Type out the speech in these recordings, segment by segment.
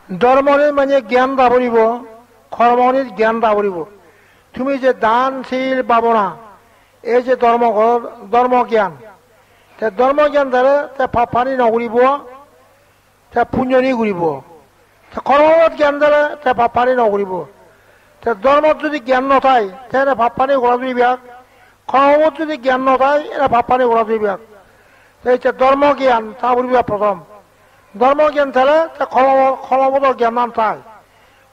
ধৰ্মনিত মানে জ্ঞান দাবৰিব, কৰ্মনিত জ্ঞান দাবৰিব। তুমি যে দান শীল ভাৱনা এই যে ধৰ্ম জ্ঞান, ধৰ্ম জ্ঞান দ্বাৰা পাপ পানী নকৰিব, পুণ্যনি কৰিব। কৰ্মত জ্ঞান দ্বাৰা পাপ পানী নকৰিব। ধৰ্মত যদি জ্ঞান নথায় তেনে পাপ পানী কৰাটোই বেয়া। কৰ্মত যদি জ্ঞান নথায় এনে পাপ পানী কৰাটোই বেয়া। এতিয়া ধৰ্ম জ্ঞান তাৰ প্ৰথম ধৰ্ম জ্ঞান থালে কৰ্মবোধৰ জ্ঞান নাথায়।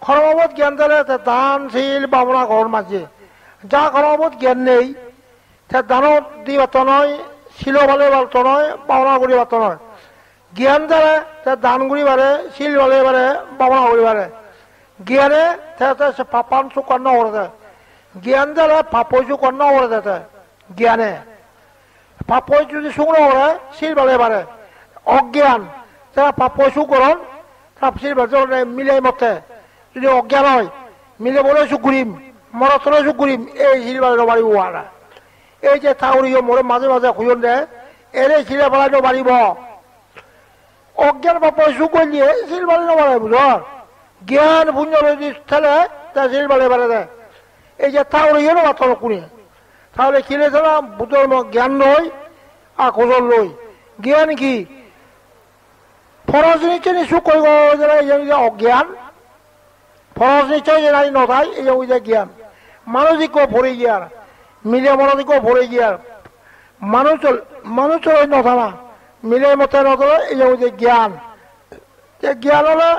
কৰ্মবোধ জ্ঞান থালে দান শীল ভাৱনা ঘৰৰ মাঝে যা কৰ্মবোধ জ্ঞান নেই, দানত দি বাত নয়, শিলো ভালে বালত নয়, ভাৱনা কৰি বাত নয়। জ্ঞান দ্বাৰা দান কৰি পাৰে, শিল ভালে পাৰে, ভাৱনা করি পারে। জ্ঞানে পাপান চুকান্ন করে দেয়। জ্ঞান দ্বারা পাপই চুকান্ন করে দেয়। জ্ঞানে পাপই যদি শুকনো করে শিল ভালে পারে। অজ্ঞান তারা পাপই সুকরণ শিল ভালে মিলাই মতে যদি অজ্ঞান হয় মিলে বলে চুক করিম, মরতলে চুক করিম, এই শিল ভালে নবাড়িব না। এই যে তাহলে মোরে মাঝে মাঝে খুঁজন দেয় এরে শিলে ফেলাই নবাড়িব। অজ্ঞান পাপ চুক করলে শিল ভালে নবাড়ায় বুঝ। জ্ঞান পুণ্য ঠেলে তা শিল ভালে পারে দেয়। এই যে তাহলে মাত্র কোনে তাহলে কিনে ছাড়া বুধর জ্ঞান নয় আর খোঁজল লই। জ্ঞান কি ফরজ নিশ্চয় সুখ করি অজ্ঞান, ফরজ নিশ্চয় যে নাই নথায় এই যে জ্ঞান। মানুষিকও ভরে গিয়ার মিলে মনদিকও ভরে গিয়ার মানুষ নথা না মিলে মতে নথলে এই যে জ্ঞান। জ্ঞান হলে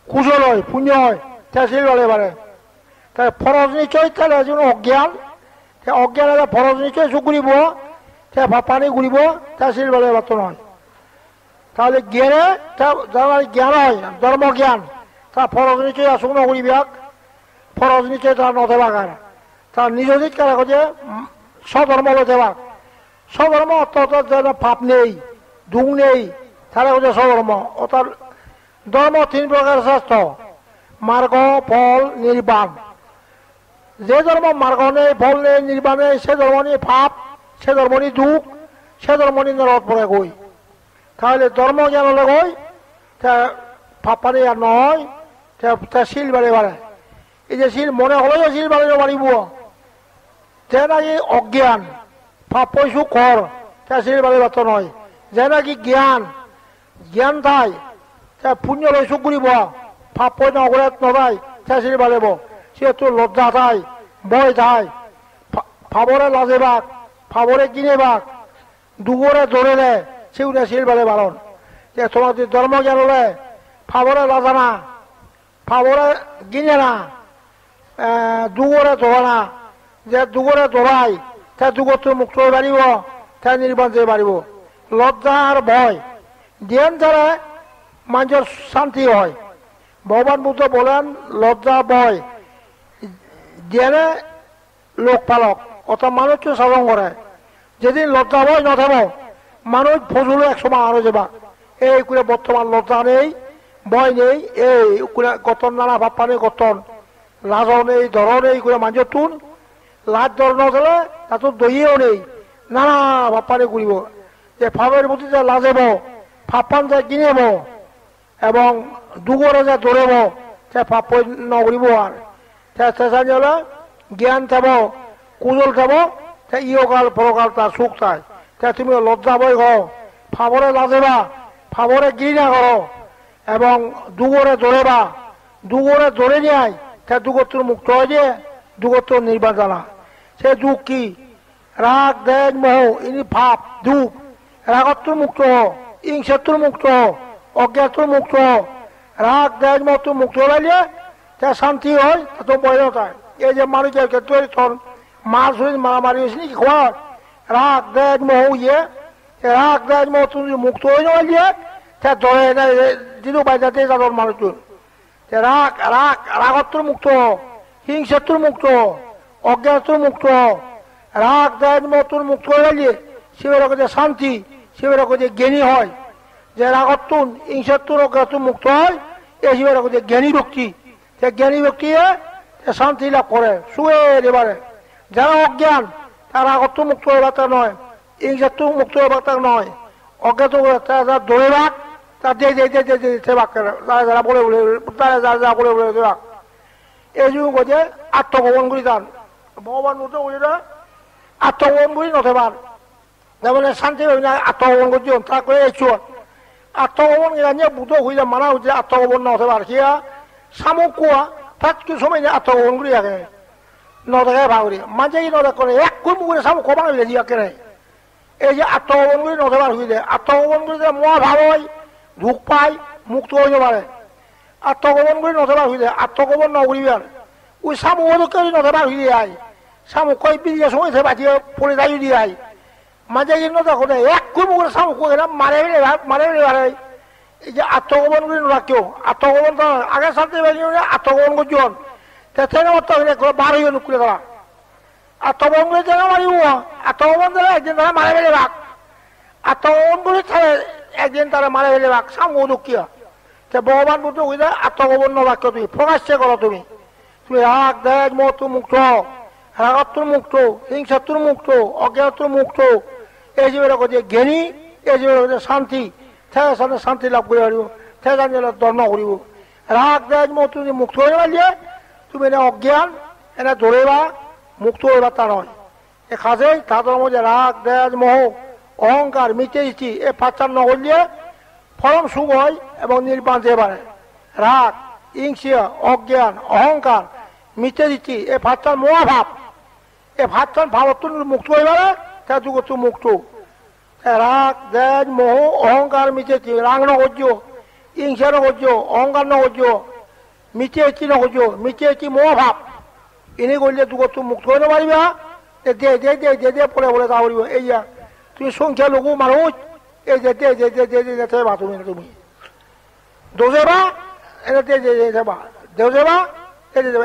কুশল হয়, পুণ্য হয়, তেছিল বলে পারে। তাই ফরজ নিশ্চয় তাহলে অজ্ঞান, অজ্ঞান হলে ফরজ নিশ্চয় চুক ঘুরিব, পানি ঘুরিব, তেছিল বলে বাত নয়। তাহলে জ্ঞানে যারা জ্ঞান হয় ধর্ম জ্ঞান তা ফরজ নিশ্চয় আসুক নকরিবে, ফরজ নিশ্চয় তার নথেবাক। আর তার নিজ দিক কারা যে স্বধর্ম লইতেবাক। স্বধর্ম অর্থাৎ যারা পাপ নেই, দুঃখ নেই, তারা হচ্ছে স্বধর্ম। অর্থাৎ ধর্ম তিন প্রকার শ্রেষ্ঠ: মার্গ, ফল, নির্বাণ। যে ধর্ম মার্গ নেই, ফল নেই, নির্বাণ নেই, সে ধর্ম নিয়ে পাপ, সে ধর্ম নিয়ে দুঃখ, সে ধর্ম নিয়ে নরক পড়ে গই। তাহলে ধর্ম জ্ঞান হলে গই পাপ পানি আর নয়, শিল বাড়ে বাড়ে। এই যে শিল মনে হলেও শিল বাড়িতে বাড়িব। যে নাকি অজ্ঞান পাপ পয়সু কর শিল বাড়ি বাত নয়। যে নাকি জ্ঞান জ্ঞান থাই পুণ্য লই সুখ করিব, পাপ পয় নগরে নথায় শিল বাড়িব। সেহেতু লজ্জা থাই, ভয় থাই, ফাবরে লাজে বাক, ফাবরে কিনে বাক, দুগরে ধরে দেয় সেগুলো শিল বাড়ে বাড়ন। যে তোমার যদি ধর্ম জ্ঞান হলে ফাবরে লাজা না, ফাবরে গিনে না, দুগরে ধরা না। যে দুগরে ধরাই তা দুগর মুক্ত হয়ে বাড়িব, তাই নির্বাণ যে বাড়িব। লজ্জা আর ভয় জ্ঞান ছাড়া মানুষের শান্তি হয়। ভগবান বুদ্ধ বলেন লজ্জা ভয় জ্ঞানে লোক পালক, অর্থাৎ মানুষকে শাসন করে। যেদিন লজ্জা ভয় নথাব মানুষ ফজুল একসময় আরো যাবা। এই করে বর্তমান লজ্জা নেই, ভয় নেই, এই গতন নানা ভাব নেই, গতন লাজ নেই, ধর নেই করে মানুষের তুন লাজ ধর নথলে তাতো দইয়েও নেই, নানা ভাব পানি ঘুরিব। যে ফাপের প্রতি যে লাজেব, ফাপান যে কিনেব এবং দুগরে যে ধরেব সে পাপ নকরিব। আর চেষ্টা হলে জ্ঞান থাব, কুজল থাব, ইহকাল পরকাল তার সুখ চায়। তুমি লজ্জা বই করো, ফাবরে লাজেবা, ফাবরে ঘৃণা করো এবং দুগরে ধরেবা, দুগরে ধরে নিয়ে দুগর মুক্ত হয়ে যে দুগর নির্বাণ জানা। সে দুঃখ কি? রাগ, দেশ, মোহ, ইনি ভাব দুঃখ। রাগত্ব মুক্ত হ, হিংসাত্ব মুক্ত হ, অজ্ঞাত মুক্ত হ। রাগ, দেশ, মোহ মুক্ত হলে শান্তি হয়, তো বয় নয়। এই যে মানুষের ক্ষেত্রে মাছ হয়ে মারামারি হয়েছে নাকি খোয়ার রাগ, দেশ, মোহ ইয়ে রাগ, দেশ, মোহ তুমি মুক্ত হয়ে নয় ধরে দিনও বাইজাতে যাদর মানুষজন। রাগ রাগ রাগত্ব মুক্ত হ, হিংসাত্ব মুক্ত হ, অজ্ঞাত মুক্ত হ। রাগ, দেশ, মোহ মুক্ত হয়ে শিবের যে শান্তি, শিবের যে জ্ঞানী হয়। যে রাগত্তুন, হিংসাত্তুন, অজ্ঞাতুন মুক্ত হয়, এই শিবের যে জ্ঞানী ব্যক্তি, সে জ্ঞানী ব্যক্তি শান্তি লাভ করে শুয়ে এবারে। যারা অজ্ঞান তার রাগত্ব মুক্ত হয়ে বার্তা নয়, হিংসাত্ব মুক্ত হয়ে বার্তা নয়, অজ্ঞাত তারা ধরে রাখ তা দে সেবাক যারা বলে তারা যা বলে সেবাক এই যুগ হচ্ছে আত্মগোপন করি তার ভগবান মতো বলি না আত্মগোপন করি নথেবার যেমন শান্তি আত্মগোপন করছি তা করে এসো আত্মগোপন নিয়ে বুধ হইলে মানা হচ্ছে আত্মগোপন নথেবার সিয়া শামুক কুয়া তাত কিছু সময় আত্মগোপন করি আগে নদেখে ভাগরি মাঝে নদেখ করে এক কুই মুখে শামুক কবা হইলে দিয়া কেনে এই যে আত্মগোপন করি নথেবার হইলে আত্মগোপন করি মহা ভাব হয় ঢুক পায় মুক্ত হইতে পারে আত্মগোপন করি নথেবার হইলে আত্মগোপন নকরিবার ওই শামুককে নথেবার হইলে আয় শামুক কই বিরিয়া সময় সে বাঁচিয়ে পড়ে দাঁড়িয়ে দিয়ে আয় মাঝে কিন্তু দেখো এক কুই মুখে শামুক মারে ফেলে এই যে আত্মগোপন করি রাখিও আত্মগোপন আগে শান্তি আত্মগোপন করছেন বার হইয়া নুকুলে তারা আত্মগোপন করে যেন মারিব আত্মগোপন দিলে একদিন তারা মারে ফেলে রাখ আত্মগোপন করে একদিন তারা মারে ফেলে রাখ শামুক দুঃখিয়া ভগবান বুদ্ধ হইলে আত্মগোপন নবাক্য তুমি প্রকাশ্যে করো তুমি রাগ দেশ মত মুক্ত রাগত্বর মুক্ত হিংসাত্বর মুক্ত অজ্ঞানত্বর মুক্ত এই যে যে জ্ঞানী এই যে শান্তি সাথে শান্তি লাভ করে পারিব সে ধর্ম করিব রাগ দেশ মত তুমি মুক্ত হয়ে পারলে তুমি এনে অজ্ঞান এনে ধরেবা মুক্ত হইবা তা নয় এ খাজেই তাদের মধ্যে রাগ দেশ মোহ অহংকার মিটে দিচ্ছি এ পাচার নকরলে ফলন সুখ হয় এবং নির্বাণ যেতে পারে রাগ হিংসা অজ্ঞান অহংকার মিটে দিচ্ছি এ ভাতটার মহাভাব এ ভাতটার ভাবত্ব মুক্ত হয়ে পারে তা যুগত মুক্ত রাগ দেশ মোহ অহংকার মিটেছি রাগ নকর্য হিংসা নকর্য অহংকার নকর্য মিটেছি নকর্য মিটেছি মহাভাব এনে করলে যুগত মুক্ত হয়ে পারিবা দে পরে পরে তা করিব এই তুমি সংখ্যা লঘু মানুষ এই যে তুমি দোষেবা এটা দেওয়া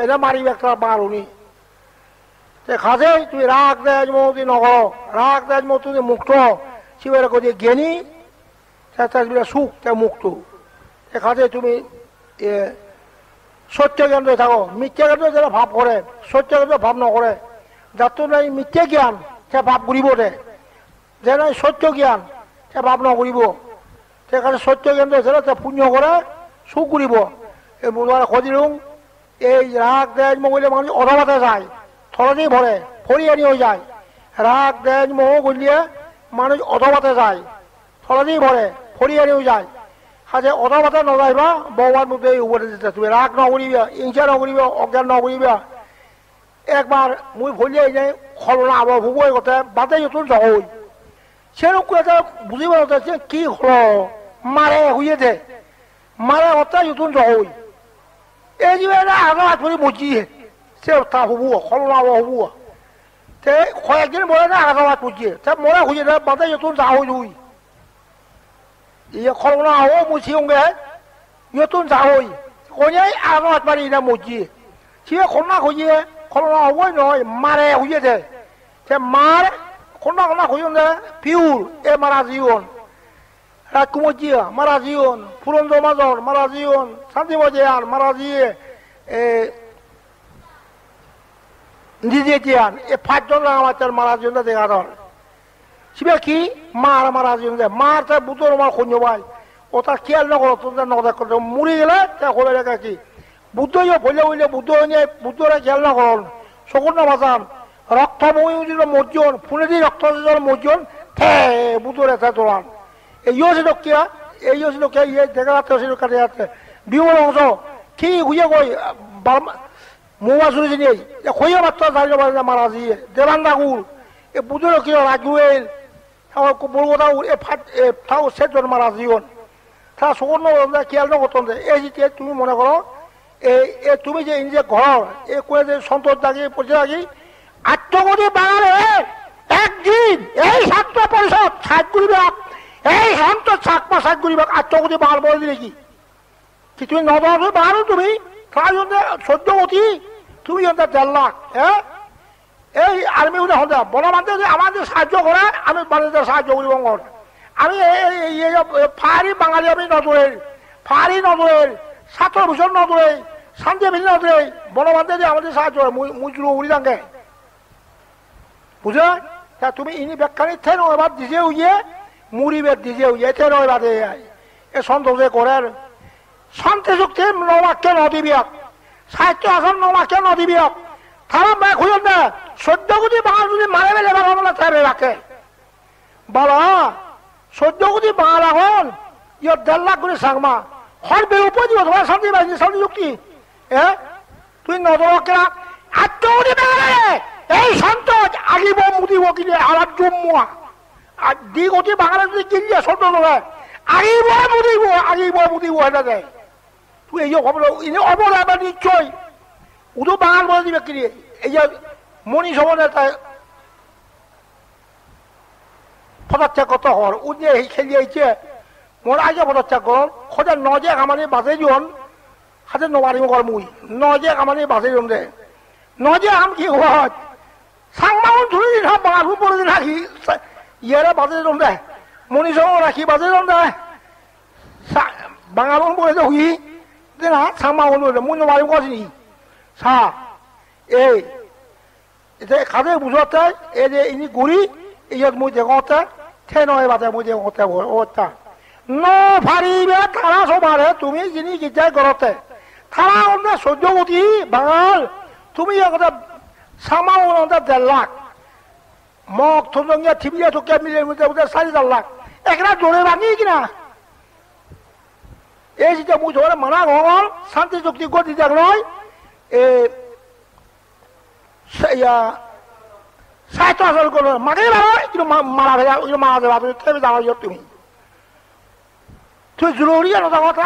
এটা মারিবে একটা মারুনি খাজে তুমি রাগ দেয় মতি নকর রাগ দেয় মত তুমি মুক্ত শিবের কে জ্ঞানী সুখ মুক্ত খাজে তুমি সত্য জ্ঞান থাকো মিথ্যা জ্ঞান যারা ভাব করে সত্য জ্ঞান ভাব নকরে যার তো নাই মিথ্যা জ্ঞান সে ভাব ঘুরিব দে যে নাই সত্য জ্ঞান সে ভাব নকরিব সেখানে সত্য জ্ঞান সে পুণ্য করে সুখ ঘুরিব এই বোধহয় খদিলুং এই রাগ দেশ মহিলে মানুষ অধবাতে যায় থরতেই ভরে ফরিয়ানি হয়ে যায় রাগ দেশ মোহ করলে মানুষ অধবাতে যায় থরতেই ভরে ফরিয়ানি হয়ে যায় হাজে অধবাতে নযাইবা ভগবান মধ্যে উপরে দিতে তুমি রাগ নকরিবা হিংসা নকরিবা অজ্ঞান নকরিবা একবার মুই ভরিয়ে যাই খলনা আবহ ভুবই কথা বাদে যতন জহই সেরকম এটা বুঝিব কি হল মারে হইয়েছে মারে কথা যতন জহই এই যে আগা ধরে বুঝিয়ে সে তা হবু খলনা আবহ হবু তে কয়েকদিন মরে না আগা বুঝিয়ে তা মরে হইয়ে বাদে যতন যা হই হই ইয়ে খলনা আবহ মুছিওগে যতন যা হই কোথায় আগা মারি না মুজিয়ে সে খলনা হইয়ে খলনা হবই নয় মারে হইয়েছে সে মার খলনা খলনা হইয়ে পিউর এ মারা জীবন রাজকুমার মারা জীবন পুরন্দর মাজর মারা জীবন শান্তি বজায়ান মারা জিয়ে নিজে জিয়ান এ 5 জন আমার মারা জীবন দেখা ধর সিবে কি মার মারা জীবন মার তার বুতর মার খঞ্জ ভাই ও তার খেয়াল নকর তোদের নজর করতে মুড়ি গেলে তা হলে রেখা কি বুদ্ধ বললে বললে বুদ্ধরা খেয়াল নকর শকুন না বাঁচান রক্ত মর্জন ফুলে দিয়ে রক্ত মর্জন বুদ্ধরে তোলান এই লোকিয়া ইয়ে দেখা যাচ্ছে কাটে যাচ্ছে বিমল অংশ কি হুইয়ে গই মৌমা চুরি নেই হইয়ে মাত্র দাঁড়িয়ে পারে মারা দিয়ে দেবান রাগুল এ বুদ্ধরে কি রাগুয়েল বলবো তাও সেজন মারা জীবন তা শকুন খেয়াল নকরতেন এই যে তুমি মনে করো তুমি যে নিজে ঘর এ করে যে সন্তোষ দাগি পৌঁছে থাকি আত্মগতি বাঙালি একদিন এই ছাত্র পরিষদ সাত গুরিবাগ এই সন্তোষ চাকমা সাত গুরিবাগ আত্মগতি বাঙাল বলে দিলে কি তুমি নবী বাঙালো তুমি তার জন্য 14 কোটি তুমি 1.5 লাখ হ্যাঁ এই আর্মি উঠে হতে বনবান্ধে যে আমাদের সাহায্য করে আমি বাংলাদেশের সাহায্য করিব আমি ফারি বাঙালি আমি নদরের ফারি নদরের ছাত্র ভূষণ নদরে শান্তি মিল নদরে বনবান্ধে যে আমাদের সাহায্য করে মুই উড়ি দাঙ্গে বুঝলে তা তুমি ইনি ব্যাখ্যানি থেন এবার দিজে উইয়ে মুড়ি বেদ দিজে উইয়ে থেন এবার এ সন্তোষে করেন শান্তি চুক্তি নমাকে নদিবিয়ক সাহিত্য আসন নমাকে নদিবিয়ক তারা মায় খুঁজে না 14 কোটি বাঙাল যদি মারে মেলে বাঙাল থাকবে রাখে বলো 14 কোটি বাঙাল এখন ইয়ত 1.5 লাখ করে সাংমা হর বেউপর দিব তোমার শান্তি বাহিনী শান্তি চুক্তি তুই নজরকে আত্মহত্যা বাঙালে এই সন্তোষ আগিব মুদিব কিনে আলাপ জম্মুয়া আর 2 কোটি বাঙালি যদি কিনলে সন্তোষ হবে আগিব মুদিব এটা দেয় তুই এই যে অবদান নিশ্চয় উদু বাঙাল বলে দিবে কিনে এই যে মনীষ হবনে তাই পদত্যাগ করতে হর উনি খেলিয়েছে মোর আগে পদত্যাগ কর খোঁজা নজে আমাদের বাজে জন হাতে নবারিম কর মুই নজে আমাদের বাজে জন দে নজে আম কি হত সাংমাউন ধরে দিন বাঙাল পরে দিন রাখি ইয়ারে বাজে জন দে মনীষ রাখি বাজে জন দে বাঙাল পরে দে হুই দেনা সাংমাউন মুই নবারিম করছি সা এই এটা খাদে বুঝতে এই যে ইনি গুড়ি ইয়াত মুই দেখতে থে নয় বাজে মুই দেখতে ওটা ন ফারিবে তারা সবারে তুমি যিনি গির্জায় করতে তারা অন্য 14 কোটি বাঙাল তুমি একটা সামাও 1.5 লাখ মগ থঙ্গিয়া থিবিয়া থুকিয়া মিলে মিলে 4.5 লাখ একটা জোরে ভাঙি কিনা এই যে মুই ধরে মানা গল শান্তি চুক্তি করে দিতে নয় সাহিত্য আসল করো মাকে কিন্তু মারা ভেজা মারা দেওয়া তুমি থেমে যাওয়া তুমি তুই জরুরি কথা